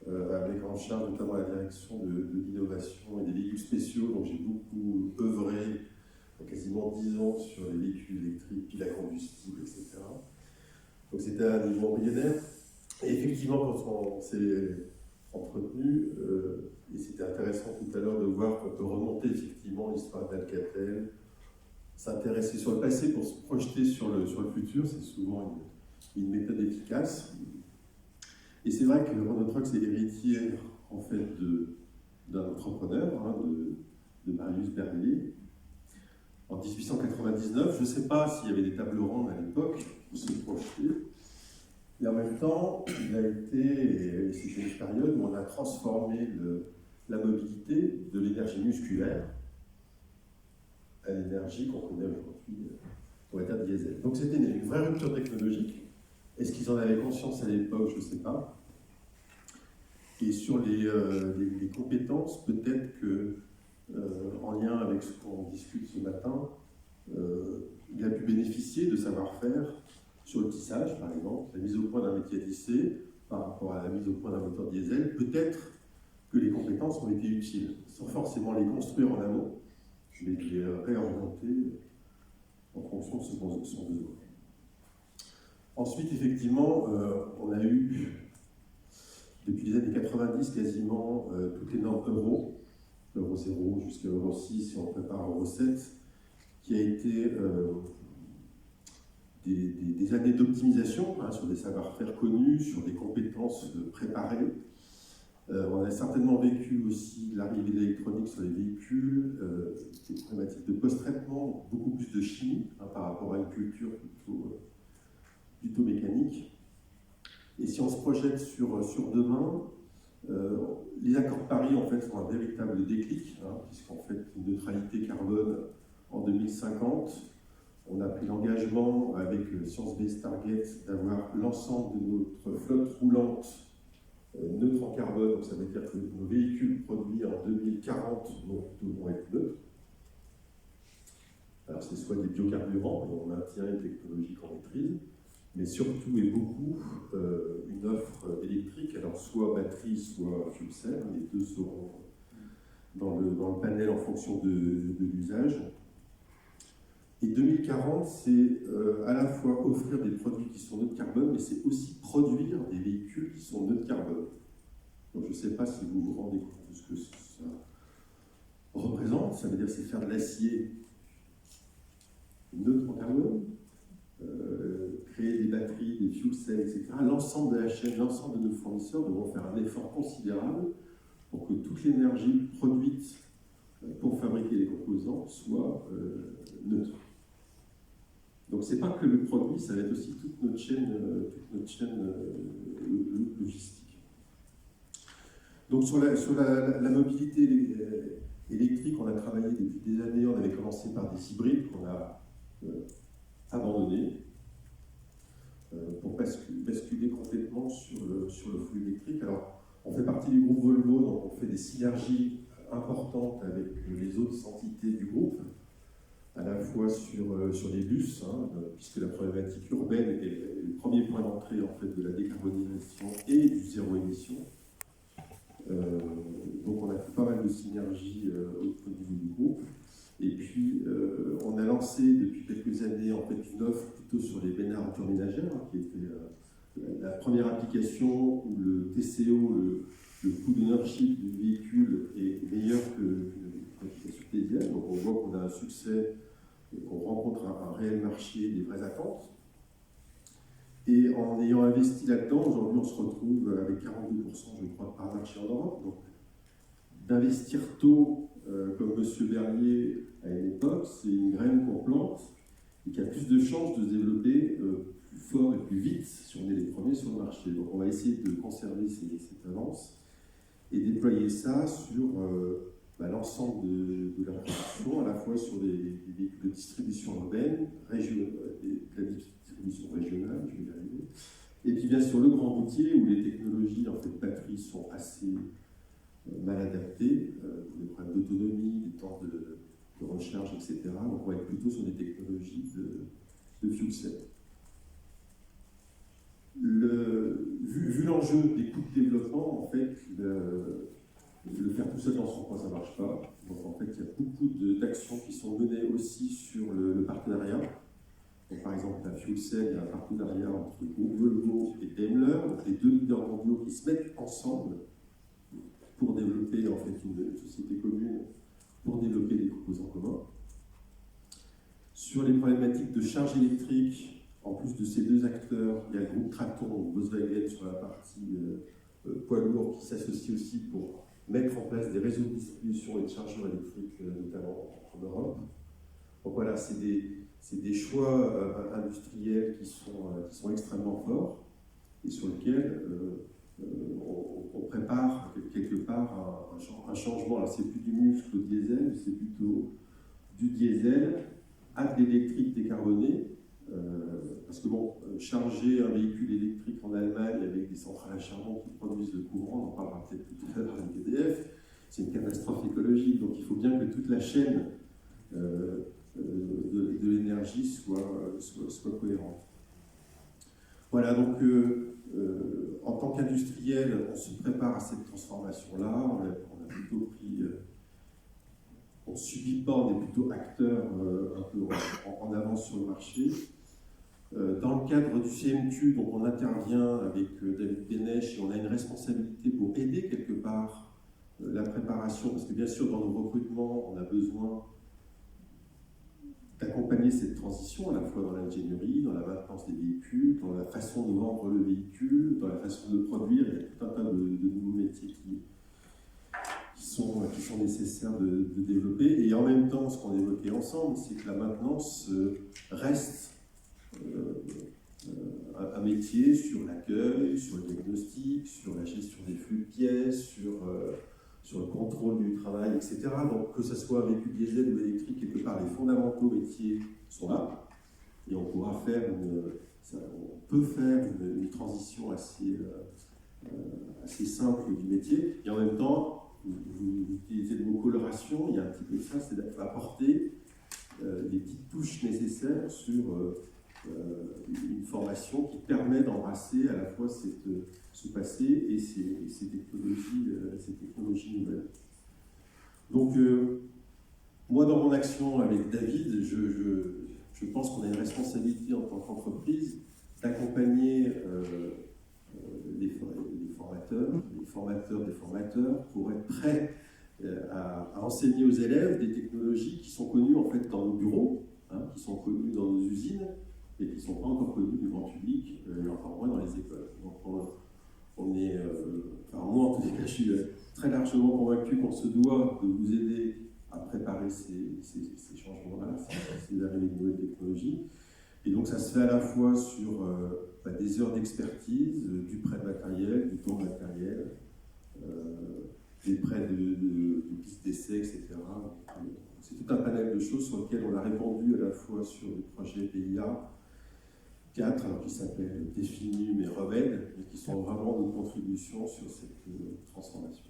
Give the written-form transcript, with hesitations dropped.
avec en charge notamment la direction de l'innovation et des véhicules spéciaux, donc j'ai beaucoup œuvré quasiment 10 ans sur les véhicules électriques, piles à combustible, etc. Donc c'était un niveau embryonnaire. Et effectivement, quand on s'est entretenu, et c'était intéressant tout à l'heure de voir qu'on peut remonter effectivement l'histoire d'Alcatel, s'intéresser sur le passé pour se projeter sur le futur, c'est souvent une méthode efficace. Et c'est vrai que Renault Trucks est héritier en fait d'un entrepreneur, de Marius Berlier. En 1899, je ne sais pas s'il y avait des tables rondes à l'époque pour se projeter, mais en même temps, il a été, et c'était une période où on a transformé la mobilité de l'énergie musculaire à l'énergie qu'on connaît aujourd'hui pour l'état de diesel. Donc c'était une vraie rupture technologique. Est-ce qu'ils en avaient conscience à l'époque? Je ne sais pas. Et sur les compétences, peut-être que, en lien avec ce qu'on discute ce matin, il a pu bénéficier de savoir-faire sur le tissage, par exemple, la mise au point d'un métier lissé par rapport à la mise au point d'un moteur diesel. Peut-être que les compétences ont été utiles, sans forcément les construire en amont, mais les réorienter en fonction de son besoin. Ensuite, effectivement, on a eu, depuis les années 90, quasiment toutes les normes Euro 0 jusqu'à Euro 6, et on prépare Euro 7, qui a été des années d'optimisation sur des savoir-faire connus, sur des compétences préparées. On a certainement vécu aussi l'arrivée de l'électronique sur les véhicules, des problématiques de post-traitement, beaucoup plus de chimie par rapport à une culture plutôt mécanique. Et si on se projette sur demain, les accords de Paris en fait sont un véritable déclic, puisqu'en fait une neutralité carbone en 2050. On a pris l'engagement avec Science Based Target d'avoir l'ensemble de notre flotte roulante neutre en carbone, donc ça veut dire que nos véhicules produits en 2040 devront être neutres. Alors c'est soit des biocarburants, et on maintient une technologie qu'on maîtrise, mais surtout et beaucoup une offre électrique, alors soit batterie, soit fuel cell, les deux seront dans le panel en fonction de l'usage. Et 2040, c'est à la fois offrir des produits qui sont neutres carbone, mais c'est aussi produire des véhicules qui sont neutres carbone. Donc je ne sais pas si vous vous rendez compte de ce que ça représente. Ça veut dire c'est faire de l'acier neutre en carbone, créer des batteries, des fuel cells, etc. L'ensemble de la chaîne, l'ensemble de nos fournisseurs devront faire un effort considérable pour que toute l'énergie produite pour fabriquer les composants soit neutre. Donc ce n'est pas que le produit, ça va être aussi toute notre chaîne logistique. Donc sur la mobilité électrique, on a travaillé depuis des années, on avait commencé par des hybrides qu'on a abandonnés pour basculer complètement sur le flux électrique. Alors on fait partie du groupe Volvo, donc on fait des synergies importantes avec les autres entités du groupe, à la fois sur les bus, puisque la problématique urbaine est le premier point d'entrée en fait, de la décarbonisation et du zéro émission. Donc on a fait pas mal de synergies au niveau du groupe. Et puis on a lancé depuis quelques années en fait, une offre plutôt sur les bennes ménagères, qui était la première application où le TCO, le coût d'ownership du véhicule est meilleur que l'application TDL. Donc on voit qu'on a un succès et qu'on rencontre un réel marché, des vraies attentes. Et en ayant investi là-dedans, aujourd'hui on se retrouve avec 42%, je crois, de part marché en Europe. Donc d'investir tôt, comme M. Berlier à une époque, c'est une graine qu'on plante et qui a plus de chances de se développer plus fort et plus vite si on est les premiers sur le marché. Donc on va essayer de conserver cette avance et déployer ça sur l'ensemble de la production, à la fois sur des véhicules de distribution urbaine, la distribution régionale, je vais y arriver, et puis bien sûr le grand routier où les technologies en fait, batteries sont assez mal adaptées, pour des problèmes d'autonomie, des temps de recharge, etc. Donc on va être plutôt sur des technologies de fuel cell. vu l'enjeu des coûts de développement, en fait, le faire tout seul dans son coin, ça ne marche pas. Donc en fait, il y a beaucoup d'actions qui sont menées aussi sur le partenariat. Donc, par exemple, à Fuel Cell, il y a un partenariat entre Volvo et Daimler, donc les deux leaders mondiaux qui se mettent ensemble pour développer en fait une société commune, pour développer des composants communs. Sur les problématiques de charge électrique, en plus de ces deux acteurs, il y a le groupe Traton, Volkswagen sur la partie poids lourd qui s'associe aussi pour mettre en place des réseaux de distribution et de chargeurs électriques, notamment en Europe. Donc voilà, c'est des choix industriels qui sont extrêmement forts et sur lesquels on prépare quelque part un changement. Alors c'est plus du muscle au diesel, c'est plutôt du diesel à de l'électrique décarboné. Parce que bon, charger un véhicule électrique en Allemagne avec des centrales à charbon qui produisent le courant, on en parlera peut-être tout à l'heure avec EDF, c'est une catastrophe écologique. Donc il faut bien que toute la chaîne de l'énergie soit cohérente. Voilà, donc en tant qu'industriel, on se prépare à cette transformation-là. On a plutôt pris... on ne subit pas, on est plutôt acteur un peu en avance sur le marché. Dans le cadre du CMQ, donc on intervient avec David Bénèche et on a une responsabilité pour aider quelque part la préparation, parce que bien sûr dans nos recrutements, on a besoin d'accompagner cette transition, à la fois dans l'ingénierie, dans la maintenance des véhicules, dans la façon de vendre le véhicule, dans la façon de produire. Il y a tout un tas de nouveaux métiers qui sont nécessaires de développer. Et en même temps, ce qu'on évoquait ensemble, c'est que la maintenance reste un métier sur l'accueil, sur le diagnostic, sur la gestion des flux de pièces, sur le contrôle du travail, etc. Donc que ce soit un véhicule diesel ou électrique, quelque part, les fondamentaux métiers sont là. Et on peut faire une transition assez simple du métier. Et en même temps, vous utilisez le mot coloration, il y a un petit peu de ça, c'est d'apporter des petites touches nécessaires sur une formation qui permet d'embrasser à la fois ce passé et ces technologies nouvelles. Donc, moi, dans mon action avec David, je pense qu'on a une responsabilité en tant qu'entreprise d'accompagner les formateurs des formateurs pour être prêts à enseigner aux élèves des technologies qui sont connues en fait dans nos bureaux, qui sont connues dans nos usines, et qui ne sont pas encore connues du grand public, et encore moins dans les écoles. Donc on est, moi en tout cas, je suis très largement convaincu qu'on se doit de vous aider à préparer ces changements-là, ces arrivées de nouvelles technologies. Et donc ça se fait à la fois sur des heures d'expertise, du prêt de matériel, du temps de matériel, des prêts de pistes d'essai, etc. C'est tout un panel de choses sur lesquelles on a répondu à la fois sur le projet PIA 4, alors qui s'appelle Défini mais Remède, et qui sont vraiment de contribution sur cette transformation.